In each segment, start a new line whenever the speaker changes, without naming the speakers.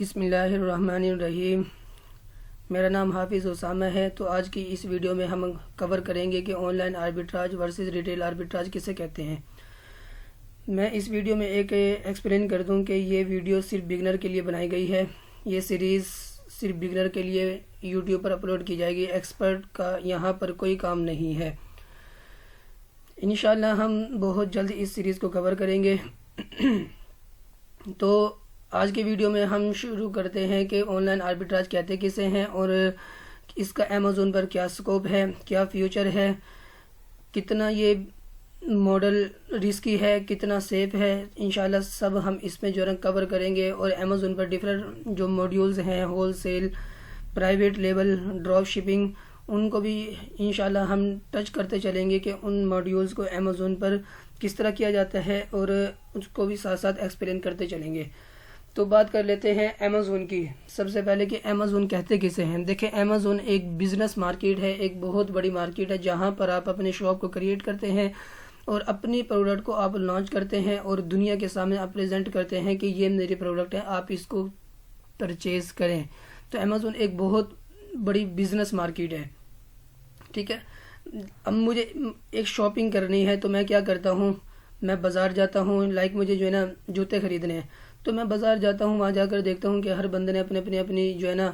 بسم اللہ الرحمن الرحیم۔ میرا نام حافظ اسامہ ہے۔ تو آج کی اس ویڈیو میں ہم کور کریں گے کہ online arbitrage versus retail آربیٹراج کسے کہتے ہیں۔ میں اس ویڈیو میں ایک ایکسپلین کر دوں کہ یہ ویڈیو صرف بگنر کے لیے بنائی گئی ہے۔ یہ سیریز صرف بگنر کے لیے یوٹیوب پر اپلوڈ کی جائے گی، ایکسپرٹ کا یہاں پر کوئی کام نہیں ہے۔ انشاءاللہ ہم بہت جلد اس سیریز کو کور کریں گے۔ تو آج کے ویڈیو میں ہم شروع کرتے ہیں کہ آن لائن آربیٹراج کہتے کسے ہیں اور اس کا امیزون پر کیا سکوپ ہے، کیا فیوچر ہے، کتنا یہ ماڈل رسکی ہے، کتنا سیف ہے۔ انشاءاللہ سب ہم اس میں جو ہے کور کریں گے، اور امیزون پر ڈفرینٹ جو ماڈیولز ہیں، wholesale, private label, drop shipping, ان کو بھی انشاءاللہ ہم ٹچ کرتے چلیں گے کہ ان ماڈیولز کو امیزون پر کس طرح کیا جاتا ہے، اور اس کو بھی ساتھ ساتھ ایکسپلین کرتے چلیں گے۔ تو بات کر لیتے ہیں امیزون کی۔ سب سے پہلے کہ امیزون کہتے کسے ہیں۔ دیکھیں، امیزون ایک بزنس مارکیٹ ہے، ایک بہت بڑی مارکیٹ ہے، جہاں پر آپ اپنے شاپ کو کریٹ کرتے ہیں اور اپنی پروڈکٹ کو آپ لانچ کرتے ہیں اور دنیا کے سامنے آپ پریزنٹ کرتے ہیں کہ یہ میری پروڈکٹ ہے، آپ اس کو پرچیز کریں۔ تو امیزون ایک بہت بڑی بزنس مارکیٹ ہے، ٹھیک ہے۔ اب مجھے ایک شاپنگ کرنی ہے تو میں کیا کرتا ہوں، میں بازار جاتا ہوں، مجھے جو ہے نا جوتے خریدنے ہیں، تو میں بازار جاتا ہوں، وہاں جا کر دیکھتا ہوں کہ ہر بندے نے اپنی جو ہے نا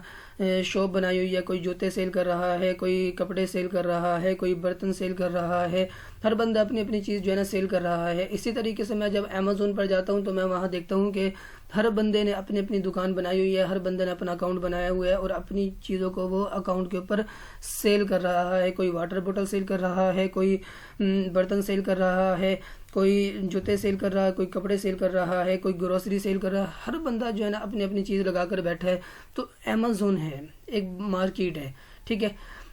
شاپ بنائی ہوئی ہے۔ کوئی جوتے سیل کر رہا ہے، کوئی کپڑے سیل کر رہا ہے، کوئی برتن سیل کر رہا ہے، ہر بندہ اپنی چیز جو ہے نا سیل کر رہا ہے۔ اسی طریقے سے میں جب امیزون پر جاتا ہوں تو میں وہاں دیکھتا ہوں کہ ہر بندے نے اپنی دکان بنائی ہوئی ہے، ہر بندے نے اپنا اکاؤنٹ بنایا ہوا ہے اور اپنی چیزوں کو وہ اکاؤنٹ کے اوپر سیل کر رہا ہے۔ کوئی واٹر بوٹل سیل کر رہا ہے، کوئی برتن سیل کر رہا ہے، کوئی جوتے سیل کر رہا ہے، کوئی کپڑے سیل کر رہا ہے، کوئی گروسری سیل کر رہا ہے۔ ہر بندہ جو ہے نا اپنی چیز لگا کر بیٹھا ہے۔ تو امیزون ہے، ایک مارکیٹ ہے، ٹھیک ہے۔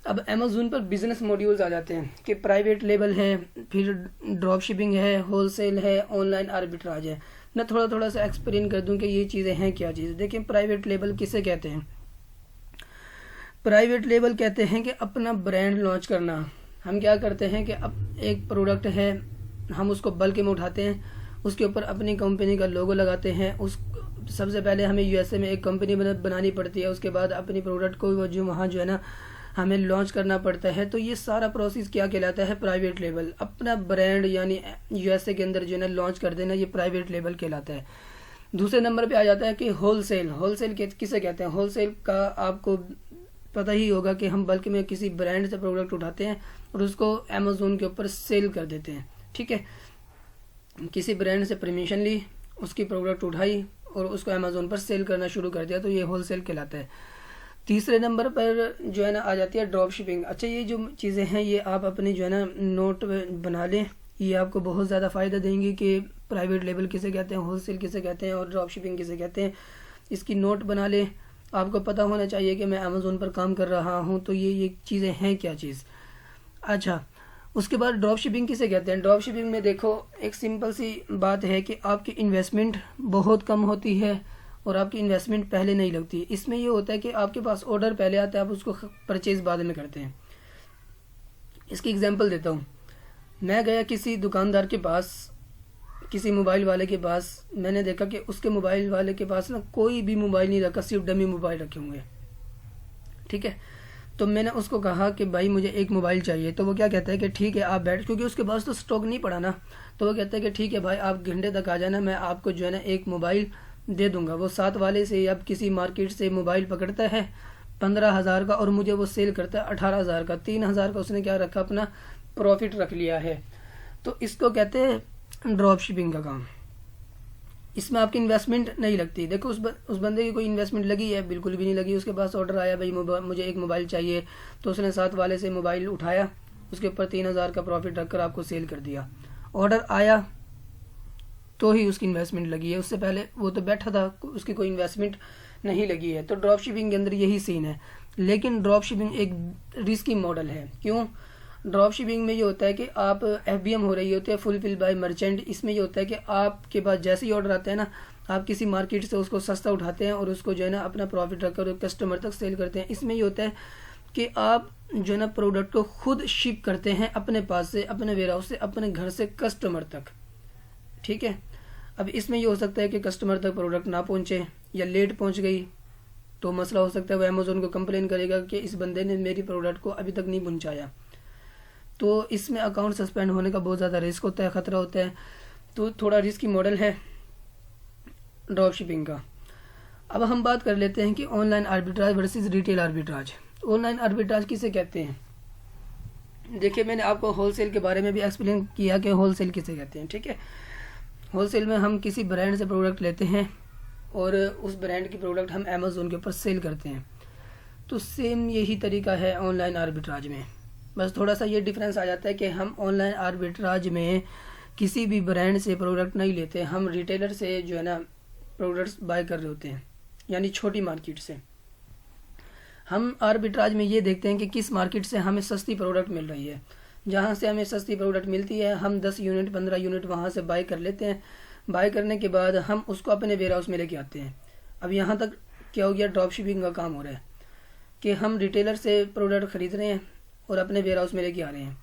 اب امیزون پر بزنس ماڈیولز آ جاتے ہیں کہ پرائیویٹ لیبل ہے، پھر ڈراپ شپنگ ہے، ہول سیل ہے، آن لائن آربیٹراج ہے۔ میں تھوڑا سا ایکسپلین کر دوں کہ یہ چیزیں ہیں کیا چیز۔ دیکھیں، پرائیویٹ لیبل کسے کہتے ہیں۔ پرائیویٹ لیبل کہتے ہیں کہ اپنا برانڈ لانچ کرنا۔ ہم کیا کرتے ہیں کہ اب ایک پروڈکٹ ہے، ہم اس کو بلک میں اٹھاتے ہیں، اس کے اوپر اپنی کمپنی کا لوگو لگاتے ہیں۔ سب سے پہلے ہمیں USA میں ایک کمپنی بنانی پڑتی ہے، اس کے بعد اپنی پروڈکٹ کو وہاں جو ہے نا ہمیں لانچ کرنا پڑتا ہے۔ تو یہ سارا پروسیس کیا کہلاتا ہے؟ Private label. اپنا برانڈ یعنی USA کے اندر جو ہے نا لانچ کر دینا، یہ پرائیویٹ لیبل کہلاتا ہے۔ دوسرے نمبر پہ آ جاتا ہے کہ ہول سیل۔ ہول سیل کسے کہتے ہیں؟ ہول سیل کا آپ کو پتہ ہی ہوگا کہ ہم بلک میں کسی برانڈ سے پروڈکٹ اٹھاتے ہیں اور اس کو امیزون کے اوپر سیل کر دیتے ہیں، ٹھیک ہے۔ کسی برانڈ سے پرمیشن لی، اس کی پروڈکٹ اٹھائی اور اس کو امیزون پر سیل کرنا شروع کر دیا، تو یہ ہول سیل کہلاتا ہے۔ تیسرے نمبر پر جو ہے نا آ جاتی ہے ڈراپ شپنگ۔ اچھا، یہ جو چیزیں ہیں یہ آپ اپنی جو ہے نا نوٹ بنا لیں، یہ آپ کو بہت زیادہ فائدہ دیں گی کہ پرائیویٹ لیبل کسے کہتے ہیں، ہول سیل کسے کہتے ہیں اور ڈراپ شپنگ کسے کہتے ہیں۔ اس کی نوٹ بنا لیں، آپ کو پتہ ہونا چاہیے کہ میں امیزون پر کام کر رہا ہوں، تو یہ چیزیں ہیں کیا چیز۔ اچھا، اس کے بعد ڈراپ شپنگ کسے کہتے ہیں۔ ڈراپ شپنگ میں دیکھو، ایک سمپل سی بات ہے کہ آپ کی انویسٹمنٹ بہت کم ہوتی ہے اور آپ کی انویسٹمنٹ پہلے نہیں لگتی۔ اس میں یہ ہوتا ہے کہ آپ کے پاس آرڈر پہلے آتا ہے، آپ اس کو پرچیز بعد میں کرتے ہیں۔ اس کی ایگزامپل دیتا ہوں۔ میں گیا کسی دکاندار کے پاس، کسی موبائل والے کے پاس، میں نے دیکھا کہ اس کے موبائل والے کے پاس نا کوئی بھی موبائل نہیں رکھا، صرف ڈمی موبائل رکھے ہوئے، ٹھیک ہے۔ تو میں نے اس کو کہا کہ بھائی مجھے ایک موبائل چاہیے، تو وہ کیا کہتا ہے کہ ٹھیک ہے آپ بیٹھ، کیونکہ اس کے پاس تو سٹاک نہیں پڑا نا، تو وہ کہتا ہے کہ ٹھیک ہے بھائی آپ گھنٹے تک آ جانا، میں آپ کو جو ہے نا ایک موبائل دے دوں گا۔ وہ ساتھ والے سے اب کسی مارکیٹ سے موبائل پکڑتا ہے 15,000 کا اور مجھے وہ سیل کرتا ہے 18,000 کا۔ 3,000 کا اس نے کیا رکھا، اپنا پروفٹ رکھ لیا ہے۔ تو اس کو کہتے ہیں ڈراپ شپنگ کا کام۔ اس میں آپ کی انویسٹمنٹ نہیں لگتی۔ دیکھو اس بندے کی کوئی انویسٹمنٹ لگی ہے؟ بالکل بھی نہیں لگی۔ اس کے پاس آرڈر آیا، بھائی مجھے ایک موبائل چاہیے، تو اس نے ساتھ والے سے موبائل اٹھایا، اس کے اوپر 3,000 کا پروفٹ رکھ کر آپ کو سیل کر دیا۔ آرڈر آیا تو ہی اس کی انویسٹمنٹ لگی ہے، اس سے پہلے وہ تو بیٹھا تھا، اس کی کوئی انویسٹمنٹ نہیں لگی ہے۔ تو ڈراپ شپنگ کے اندر یہی سین ہے۔ لیکن ڈراپ شپنگ ایک رسکی ماڈل ہے۔ کیوں؟ ڈراپ شپنگ میں یہ ہوتا ہے کہ آپ FBM ہو رہی ہوتی ہے، فلفل بائی مرچنٹ۔ اس میں یہ ہوتا ہے کہ آپ کے پاس جیسے ہی آرڈر آتا ہے نا، آپ کسی مارکیٹ سے اس کو سستا اٹھاتے ہیں اور اس کو جو ہے نا اپنا پروفٹ رکھ کر کسٹمر تک سیل کرتے ہیں۔ اس میں یہ ہوتا ہے کہ آپ جو ہے نا پروڈکٹ کو خود شپ کرتے ہیں اپنے پاس سے، اپنے ویئر ہاؤس سے، اپنے گھر سے کسٹمر تک، ٹھیک ہے۔ اب اس میں یہ ہو سکتا ہے کہ کسٹمر تک پروڈکٹ نہ پہنچے، یا لیٹ پہنچ گئی تو مسئلہ ہو سکتا ہے وہ امیزون کو کمپلین کرے گا کہ اس بندے نے میری پروڈکٹ کو ابھی تک نہیں پہنچایا. تو اس میں اکاؤنٹ سسپینڈ ہونے کا بہت زیادہ رسک ہوتا ہے, خطرہ ہوتا ہے. تو تھوڑا رسکی ماڈل ہے ڈراپ شپنگ کا. اب ہم بات کر لیتے ہیں کہ online arbitrage versus retail arbitrage. Online arbitrage کسے کہتے ہیں؟ دیکھیے میں نے آپ کو ہول سیل کے بارے میں بھی ایکسپلین کیا کہ ہول سیل کسے کہتے ہیں. ٹھیک ہے, ہول سیل میں ہم کسی برانڈ سے پروڈکٹ لیتے ہیں اور اس برانڈ کی پروڈکٹ ہم امیزون کے اوپر سیل کرتے ہیں. تو سیم یہی طریقہ ہے آن لائن آربیٹراج میں, بس تھوڑا سا یہ ڈفرینس آ جاتا ہے کہ ہم آن لائن آربیٹراج میں کسی بھی برانڈ سے پروڈکٹ نہیں لیتے, ہم ریٹیلر سے جو ہے نا پروڈکٹس بائی کر رہے ہوتے ہیں, یعنی چھوٹی مارکیٹ سے. ہم آربیٹراج میں یہ دیکھتے ہیں کہ کس مارکیٹ سے ہمیں سستی پروڈکٹ مل رہی ہے. جہاں سے ہمیں سستی پروڈکٹ ملتی ہے ہم 10 یونٹ 15 یونٹ وہاں سے بائی کر لیتے ہیں. بائی کرنے کے بعد ہم اس کو اپنے ویئر ہاؤس میں لے کے آتے ہیں. اب یہاں تک کیا ہو گیا, ڈراپ شپنگ کا کام ہو رہا ہے کہ ہم ریٹیلر سے پروڈکٹ خرید رہے ہیں اور اپنے ویئر ہاؤس میں لے کے آ رہے ہیں.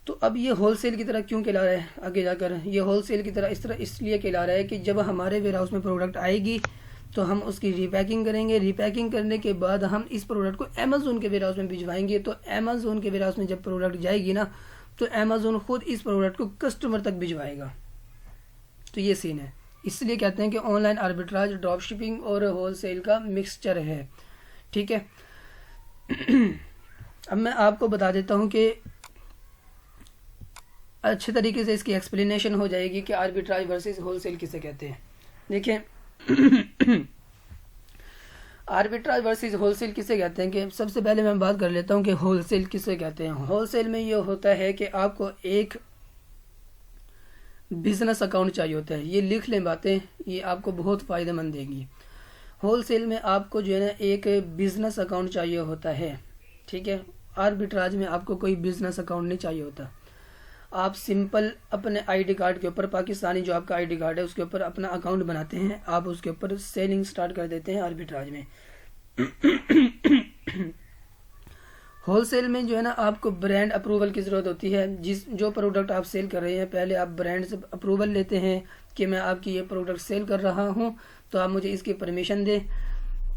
تو اب یہ ہول سیل کی طرح کیوں کہلا رہا ہے آگے جا کر؟ یہ ہول سیل کی طرح اس لیے کہلا رہا ہے کہ جب ہمارے ویئر ہاؤس میں پروڈکٹ آئے گی تو ہم اس کی ری پیکنگ کریں گے. ری پیکنگ کرنے کے بعد ہم اس پروڈکٹ کو امیزون کے ویئر ہاؤس میں بھجوائیں گے. تو امیزون کے ویئر ہاؤس میں جب پروڈکٹ جائے گی نا تو امیزون خود اس پروڈکٹ کو کسٹمر تک بھجوائے گا. تو یہ سین ہے, اس لیے کہتے ہیں کہ آن لائن آربیٹراج ڈراپ شپنگ اور ہول سیل کا مکسچر ہے. ٹھیک ہے, اب میں آپ کو بتا دیتا ہوں کہ اچھے طریقے سے اس کی ایکسپلینیشن ہو جائے گی کہ آربیٹراج ورسز ہول سیل کسے کہتے ہیں. دیکھیں آربیٹراج ورسز ہول سیل کسے کہتے ہیں کہ سب سے پہلے میں بات کر لیتا ہوں کہ ہول سیل کسے کہتے ہیں. ہول سیل میں یہ ہوتا ہے کہ آپ کو ایک بزنس اکاؤنٹ چاہیے ہوتا ہے. یہ لکھ لیں باتیں, یہ آپ کو بہت فائدہ مند دیں گی. ہول سیل میں آپ کو جو ہے نا ایک بزنس اکاؤنٹ چاہیے ہوتا ہے. ٹھیک ہے, آربیٹراج میں آپ کو کوئی بزنس اکاؤنٹ نہیں چاہیے ہوتا. آپ سمپل اپنے آئی ڈی کارڈ کے اوپر, پاکستانی جو آپ کا آئی ڈی کارڈ ہے اس کے اوپر اپنا اکاؤنٹ بناتے ہیں, آپ اس کے اوپر سیلنگ سٹارٹ کر دیتے ہیں آربیٹراج میں. ہول سیل میں جو ہے نا آپ کو برانڈ اپروول کی ضرورت ہوتی ہے. جو پروڈکٹ آپ سیل کر رہے ہیں پہلے آپ برانڈ سے اپروول لیتے ہیں کہ میں آپ کی یہ پروڈکٹ سیل کر رہا ہوں تو آپ مجھے اس کی پرمیشن دیں.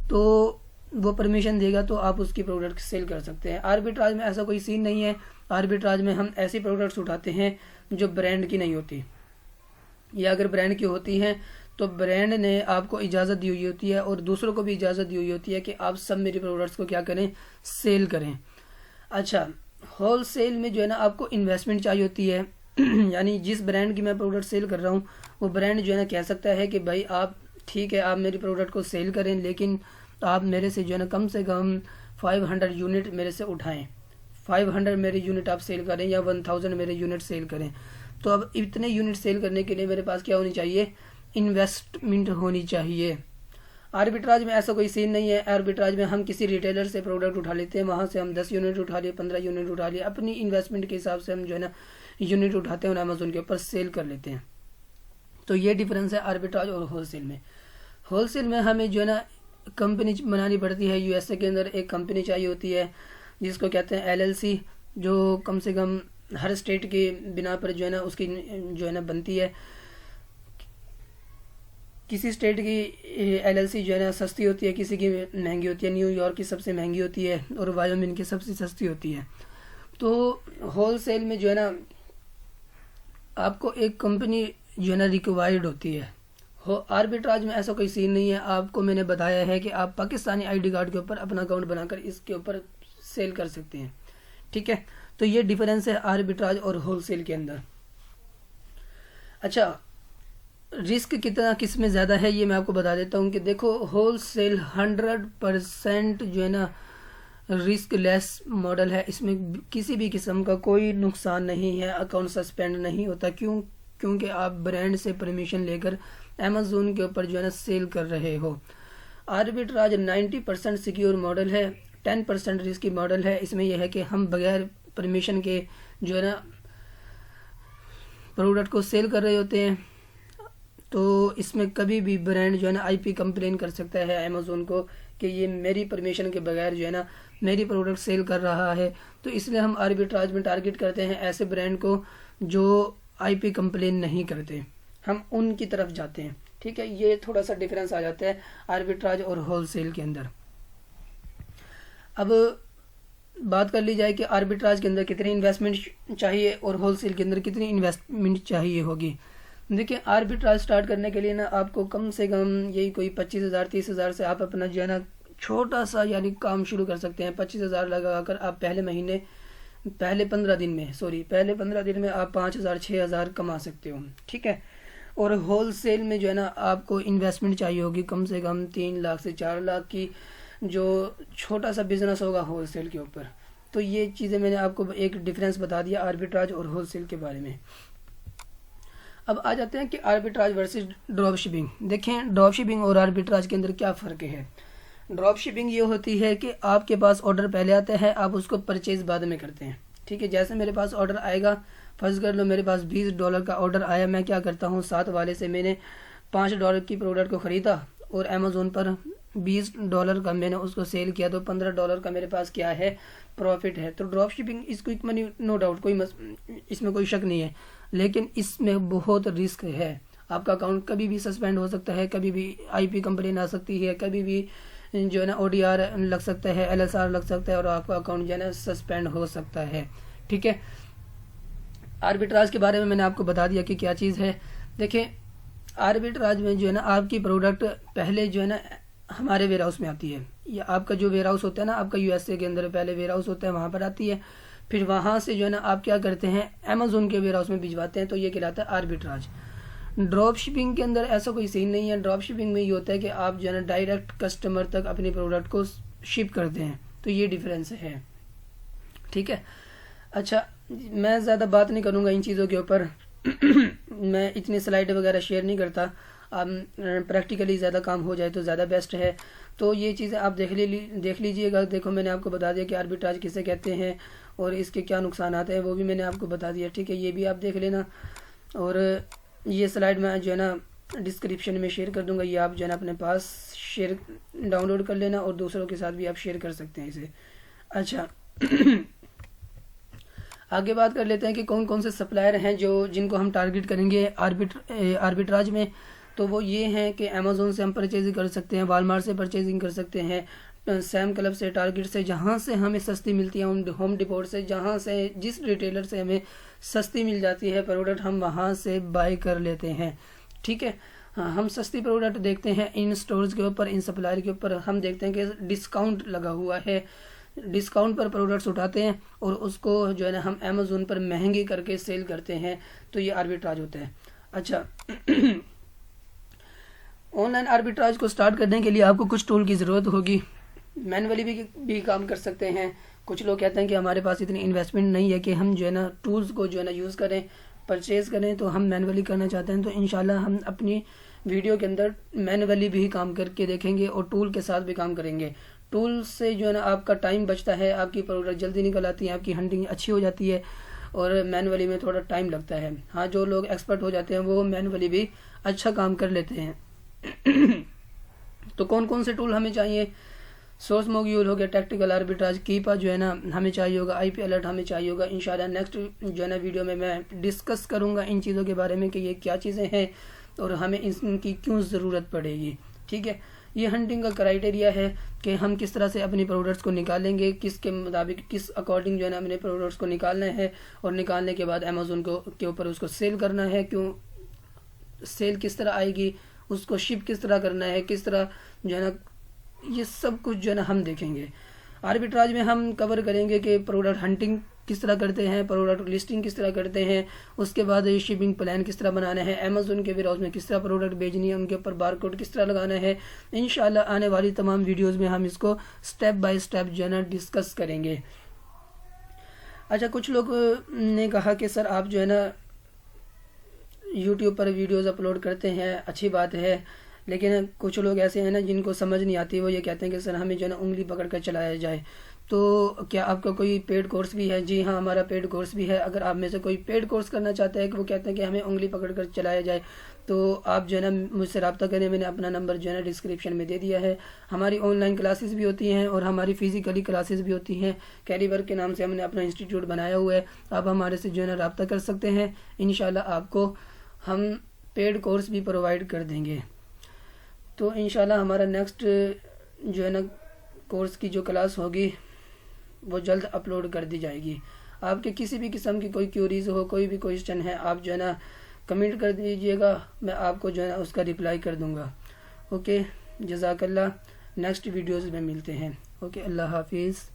تو وہ پرمیشن دے گا تو آپ اس کی پروڈکٹ سیل کر سکتے ہیں. آربیٹراج میں ایسا کوئی سین نہیں ہے. آربیٹراج میں ہم ایسی پروڈکٹس اٹھاتے ہیں جو برانڈ کی نہیں ہوتی, یا اگر برانڈ کی ہوتی ہیں تو برانڈ نے آپ کو اجازت دی ہوئی ہوتی ہے اور دوسروں کو بھی اجازت دی ہوئی ہوتی ہے کہ آپ سب میری پروڈکٹس کو کیا کریں, سیل کریں. اچھا, ہول سیل میں جو ہے نا آپ کو انویسٹمنٹ چاہیے ہوتی ہے. یعنی جس برانڈ کی میں پروڈکٹ سیل کر رہا ہوں وہ برانڈ جو ہے نا کہہ سکتا ہے کہ بھائی آپ ٹھیک ہے آپ میری پروڈکٹ کو سیل کریں لیکن آپ میرے سے جو ہے نا کم سے کم 500 یونٹ میرے سے اٹھائیں. 500 میرے یونٹ آپ سیل کریں یا 1000 میرے یونٹ سیل کریں. تو اب اتنے یونٹ سیل کرنے کے لیے میرے پاس کیا ہونی چاہیے, انویسٹمنٹ ہونی چاہیے. آربیٹراج میں ایسا کوئی سین نہیں ہے. آربیٹراج میں ہم کسی ریٹیلر سے پروڈکٹ اٹھا لیتے ہیں, وہاں سے ہم 10 یونٹ اٹھا لیے, 15 یونٹ اٹھا لیے, اپنی انویسٹمنٹ کے حساب سے ہم جو ہے نا یونٹ اٹھاتے ہیں اور امیزون کے اوپر سیل کر لیتے ہیں. تو یہ ڈفرینس ہے آربیٹراج اور ہول سیل میں. ہول سیل میں ہمیں جو ہے نا کمپنی بنانی پڑتی ہے. یو ایس اے کے اندر ایک کمپنی چاہیے ہوتی ہے جس کو کہتے ہیں LLC, جو کم سے کم ہر اسٹیٹ کی بنا پر جو ہے نا اس کی جو ہے نا بنتی ہے. کسی اسٹیٹ کی LLC جو ہے نا سستی ہوتی ہے, کسی کی مہنگی ہوتی ہے. نیو یارک کی سب سے مہنگی ہوتی ہے اور وایومنگ کی سب سے سستی ہوتی ہے. تو ہول سیل میں جو ہے نا آپ کو ایک کمپنی جو ہے نا ریکوائرڈ ہوتی ہے. آربیٹراج میں ایسا کوئی سین نہیں ہے. آپ کو میں نے بتایا ہے کہ آپ پاکستانی آئی ڈی کارڈ کے اوپر اپنا اکاؤنٹ بنا کر اس کے اوپر سیل کر سکتے ہیں. ٹھیک ہے, تو یہ ڈیفرنس ہے آربیٹراج اور ہول سیل کے اندر. اچھا, رسک کتنا کس میں زیادہ ہے یہ میں آپ کو بتا دیتا ہوں کہ دیکھو ہول سیل 100% جو ہے نا رسک لیس ماڈل ہے. اس میں کسی بھی قسم کا کوئی نقصان نہیں ہے, اکاؤنٹ سسپینڈ نہیں ہوتا. کیونکہ آپ برانڈ سے پرمیشن لے کر امیزون کے اوپر جو ہے نا سیل کر رہے ہو. آربیٹراج 90% سیکیور ماڈل ہے, 10% رسکی ماڈل ہے. اس میں یہ ہے کہ ہم بغیر پرمیشن کے جو ہے نا پروڈکٹ کو سیل کر رہے ہوتے ہیں. تو اس میں کبھی بھی برانڈ جو ہے نا IP کمپلین کر سکتا ہے امیزون کو کہ یہ میری پرمیشن کے بغیر جو ہے نا میری پروڈکٹ سیل کر رہا ہے. تو اس لیے ہم آربیٹراج میں ٹارگٹ کرتے ہیں ایسے برانڈ کو جو IP کمپلین نہیں کرتے, ہم ان کی طرف جاتے ہیں. ٹھیک ہے، یہ تھوڑا سا ڈفرینس آ جاتا ہے آربیٹراج اور ہول سیل کے اندر۔ اب بات کر لی جائے کہ آربیٹراج کے اندر کتنی انویسٹمنٹ چاہیے اور ہول سیل کے اندر کتنی انویسٹمنٹ چاہیے ہوگی۔ دیکھیں آربیٹراج سٹارٹ کرنے کے لیے نا آپ کو کم سے کم یہی کوئی 25,000 30,000 سے آپ اپنا جو ہے نا چھوٹا سا یعنی کام شروع کر سکتے ہیں۔ 25,000 لگا کر آپ پہلے 15 دن میں آپ 5,000 6,000 کما سکتے ہو، ٹھیک ہے۔ اور ہول سیل میں جو ہے نا آپ کو انویسٹمنٹ چاہیے ہوگی کم سے کم 3 لاکھ سے 4 لاکھ کی، جو چھوٹا سا بزنس ہوگا ہول سیل کے اوپر۔ تو یہ چیزیں میں نے آپ کو ایک ڈیفرنس بتا دیا آربیٹراج اور ہول سیل کے بارے میں۔ اب آ جاتے ہیں کہ آربیٹراج ورسز ڈراپ شپنگ۔ دیکھیں ڈراپ شپنگ اور آربیٹراج کے اندر کیا فرق ہے۔ ڈراپ شپنگ یہ ہوتی ہے کہ آپ کے پاس آرڈر پہلے آتا ہے، آپ اس کو پرچیز بعد میں کرتے ہیں، ٹھیک ہے۔ جیسے میرے پاس آرڈر آئے گا، فرض کر لو میرے پاس $20 کا آرڈر آیا، میں کیا کرتا ہوں ساتھ والے سے میں نے $5 کی پروڈکٹ کو خریدا اور امیزون پر $20 کا میں نے اس کو سیل کیا، تو $15 کا میرے پاس کیا ہے پروفٹ ہے۔ تو ڈراپ شپنگ اس کوئک منی نو ڈاؤٹ، اس میں کوئی شک نہیں ہے، لیکن اس میں بہت رسک ہے۔ آپ کا اکاؤنٹ کبھی بھی سسپینڈ ہو سکتا ہے، کبھی بھی IP کمپلین آ سکتی ہے، کبھی بھی جو ہے نا ODR لگ سکتا ہے، LSR لگ سکتا ہے اور آپ کا اکاؤنٹ جو ہے نا سسپینڈ ہو سکتا ہے، ٹھیک ہے۔ آربیٹراج کے بارے میں نے آپ کو بتا دیا کہ کیا چیز ہے۔ دیکھیں آربیٹراج میں جو ہے نا آپ کی پروڈکٹ پہلے جو ہے نا ہمارے ویئر ہاؤس میں آتی ہے، یا آپ کا جو ویئر ہاؤس ہوتا ہے نا، آپ کا USA کے اندر پہلے ویئر ہاؤس ہوتا ہے، وہاں پر آتی ہے، پھر وہاں سے جو ہے نا آپ کیا کرتے ہیں امیزون کے ویئر ہاؤس میں بھجواتے ہیں، تو یہ کہلاتا ہے آربیٹراج۔ ڈراپ شپنگ کے اندر ایسا کوئی سین نہیں ہے۔ ڈراپ شپنگ میں یہ ہوتا ہے کہ آپ جو ہے نا ڈائریکٹ کسٹمر تک اپنی پروڈکٹ کو شپ کرتے ہیں، تو یہ ڈیفرنس ہے، ٹھیک ہے۔ اچھا میں زیادہ بات نہیں کروں گا ان چیزوں کے اوپر، میں اتنی سلائڈ وغیرہ شیئر نہیں کرتا، پریکٹیکلی زیادہ کام ہو جائے تو زیادہ بیسٹ ہے۔ تو یہ چیزیں آپ دیکھ لیجئے گا۔ دیکھو میں نے آپ کو بتا دیا کہ آربیٹراج کسے کہتے ہیں اور اس کے کیا نقصانات ہیں، وہ بھی میں نے آپ کو بتا دیا، ٹھیک ہے۔ یہ بھی آپ دیکھ لینا، اور یہ سلائڈ میں جو ہے نا ڈسکرپشن میں شیئر کر دوں گا، یہ آپ جو ہے نا اپنے پاس ڈاؤن لوڈ کر لینا اور دوسروں کے ساتھ بھی آپ شیئر کر سکتے ہیں اسے۔ اچھا آگے بات کر لیتے ہیں کہ کون کون سے سپلائر ہیں جن کو ہم ٹارگٹ کریں گے آربیٹراج میں۔ تو وہ یہ ہیں کہ امیزون سے ہم پرچیزنگ کر سکتے ہیں، والمارٹ سے پرچیزنگ کر سکتے ہیں، سیم کلب سے، ٹارگٹ سے، جہاں سے ہمیں سستی ملتی ہے، ہوم ڈپورٹ سے، جہاں سے جس ریٹیلر سے ہمیں سستی مل جاتی ہے پروڈکٹ، ہم وہاں سے بائی کر لیتے ہیں، ٹھیک ہے۔ ہاں ہم سستی پروڈکٹ دیکھتے ہیں ان سٹورز کے اوپر، ان سپلائر کے اوپر، ہم دیکھتے ہیں کہ ڈسکاؤنٹ لگا ہوا ہے، ڈسکاؤنٹ پر پروڈکٹس اٹھاتے ہیں اور اس کو جو ہے نا ہم امیزون پر مہنگی کر کے سیل کرتے ہیں، تو یہ آربیٹراج ہوتا ہے۔ اچھا آن لائن آربیٹراج کو سٹارٹ کرنے کے لیے آپ کو کچھ ٹول کی ضرورت ہوگی، مینولی بھی کام کر سکتے ہیں۔ کچھ لوگ کہتے ہیں کہ ہمارے پاس اتنی انویسٹمنٹ نہیں ہے کہ ہم جو ہے نا ٹولز کو جو ہے نا یوز کریں، پرچیز کریں، تو ہم مینولی کرنا چاہتے ہیں، تو انشاءاللہ ہم اپنی ویڈیو کے اندر مینولی بھی کام کر کے دیکھیں گے اور ٹول کے ساتھ بھی کام کریں گے۔ ٹول سے جو ہے نا آپ کا ٹائم بچتا ہے، آپ کی پروڈکٹ جلدی نکل آتی ہے، آپ کی ہنٹنگ اچھی ہو جاتی ہے، اور مینولی میں تھوڑا ٹائم لگتا ہے۔ ہاں جو لوگ ایکسپرٹ ہو جاتے ہیں وہ مینولی بھی اچھا کام کر لیتے ہیں۔ تو کون کون سے ٹول ہمیں چاہیے؟ سورس موگیول ہو گیا، ٹیکٹیکل آربیٹراج، کیپا جو ہے نا ہمیں چاہیے ہوگا، IP الرٹ ہمیں چاہیے ہوگا۔ انشاءاللہ نیکسٹ جو ہے نا ویڈیو میں ڈسکس کروں گا ان چیزوں کے بارے میں کہ یہ کیا چیزیں ہیں اور ہمیں ان کی کیوں ضرورت پڑے گی، ٹھیک ہے۔ یہ ہنٹنگ کا کرائٹیریا ہے کہ ہم کس طرح سے اپنی پروڈکٹس کو نکالیں گے، کس کے مطابق، کس اکارڈنگ جو ہے نا اپنے پروڈکٹس کو نکالنا ہے، اور نکالنے کے بعد امیزون کے اوپر اس کو سیل کرنا ہے، کیوں سیل کس طرح آئے گی، اس کو شپ کس طرح کرنا ہے، کس طرح جو ہے نا، یہ سب کچھ جو ہے نا ہم دیکھیں گے۔ آربیٹراج میں ہم کور کریں گے کہ پروڈکٹ ہنٹنگ کس طرح کرتے ہیں، پروڈکٹ لسٹنگ کس طرح کرتے ہیں، اس کے بعد شپنگ پلان کس طرح بنانا ہے، امیزون کے ویئر ہاؤس میں کس طرح پروڈکٹ بھیجنی ہے، ان کے اوپر بار کوڈ کس طرح لگانا ہے۔ انشاءاللہ آنے والی تمام ویڈیوز میں ہم اس کو سٹیپ بائی سٹیپ جو ہے نا ڈسکس کریں گے۔ اچھا کچھ لوگ نے کہا کہ سر آپ جو ہے نا یوٹیوب پر ویڈیوز اپلوڈ کرتے ہیں، اچھی بات ہے، لیکن کچھ لوگ ایسے ہیں نا جن کو سمجھ نہیں آتی، وہ یہ کہتے ہیں کہ سر ہمیں جو ہے نا انگلی پکڑ کر چلایا جائے، تو کیا آپ کا کوئی پیڈ کورس بھی ہے؟ جی ہاں ہمارا پیڈ کورس بھی ہے۔ اگر آپ میں سے کوئی پیڈ کورس کرنا چاہتا ہے کہ وہ کہتے ہیں کہ ہمیں انگلی پکڑ کر چلایا جائے، تو آپ جو ہے نا مجھ سے رابطہ کریں، میں نے اپنا نمبر جو ہے نا ڈسکرپشن میں دے دیا ہے۔ ہماری آن لائن کلاسز بھی ہوتی ہیں اور ہماری فزیکلی کلاسز بھی ہوتی ہیں، کیلیبر کے نام سے ہم نے اپنا انسٹیٹیوٹ بنایا ہوا ہے، آپ ہمارے سے جو ہے نا رابطہ کر سکتے ہیں۔ انشاءاللہ آپ کو ہم پیڈ کورس بھی پرووائڈ کر دیں گے. تو انشاءاللہ ہمارا نیکسٹ جو ہے نا کورس کی جو کلاس ہوگی وہ جلد اپلوڈ کر دی جائے گی. آپ کے کسی بھی قسم کی کوئی کیوریز ہو، کوئی بھی کوئسچن ہے، آپ جو ہے نا کمنٹ کر دیجئے گا، میں آپ کو جو ہے نا اس کا رپلائی کر دوں گا. اوکے، جزاک اللہ. نیکسٹ ویڈیوز میں ملتے ہیں. اوکے، اللہ حافظ.